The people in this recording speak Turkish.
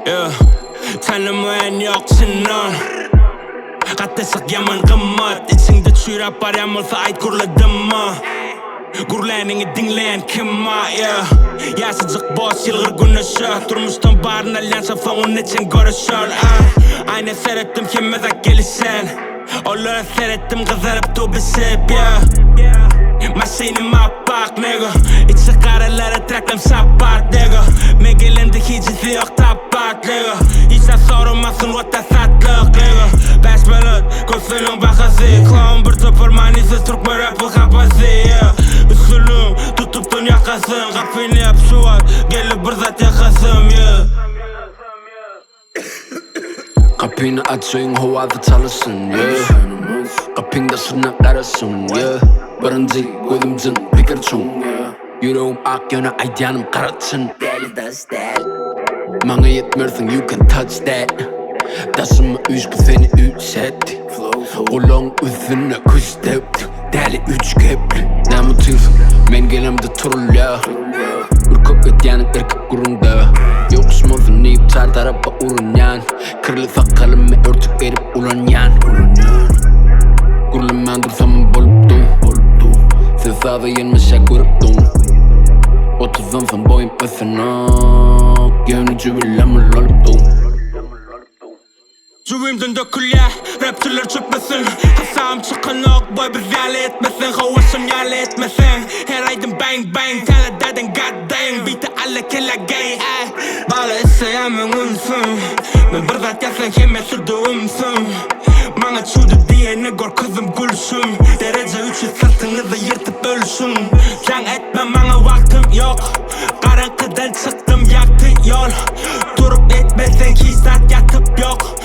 yeah. Tanımayan yoksun lan. Katlesak yaman kımmat. İçinde çürap var yamılsa ait gurladım mı? Gurlanını dinleyen kim var yeah. Yaşayacak boş yılgır güneşi. Durmuştan barın alyansa fonun için görüşür Aynı seyrettim kimmezak gelişen. Onları seyrettim kızarıp dubisip yeah. Maşinim appak nigga. İçi karalara traklım sapat nigga. Megelimde hicisi yok tapat nigga. Hiçten sorulmasın what da satlık nigga. 5 minut gözünün bakası. Klon bir tıpır manisiz Türk mü rapı kapası yeah. Usulüm tutuptun yakasın. Kapını yap şu an gelip bir zat yakasım yeah. Kapını açayım havada çalışsın yeah. Kapında sırnak arasın yeah. Barınca gözümcün fikir çun Yüreğim ak yana aydanım karatsın Bana yetmersin you can touch that Taşıma üç bu seni ütsetti Kulağın üzerine kuş tepti Deli üç kepli Ne mutluysun men gelemde turul ya Ürküp etyanın erkek kurunda Yokuşmazın neyip tar tarafa urun yan Kırılı sakalımı örtük erip ulan yan Gurulum ben dursamın bolup dur Sesada yenmişe kurup dur 30'dan son boyum ösenak Yönücü bilemir olup dur Cüvimden dökülya, rapçiler çıkmasın Hasam çıkan ok, boy bir ziyale etmesin Havasım yale etmesin Her aydın bang bang, tele dedin god dang Beat'i alle kella gay, ay Bağlı isteyemin umsun Ben bir zat yazsan kime sürdüğümsün Bana çudu diye ne gör kızım gülsün Derece 3'ü sırtınızı yırtıp ölsün Can etme bana vaktim yok Karanlıktan çıktım yaktı yol Durup etmesen 2 saat yatıp yok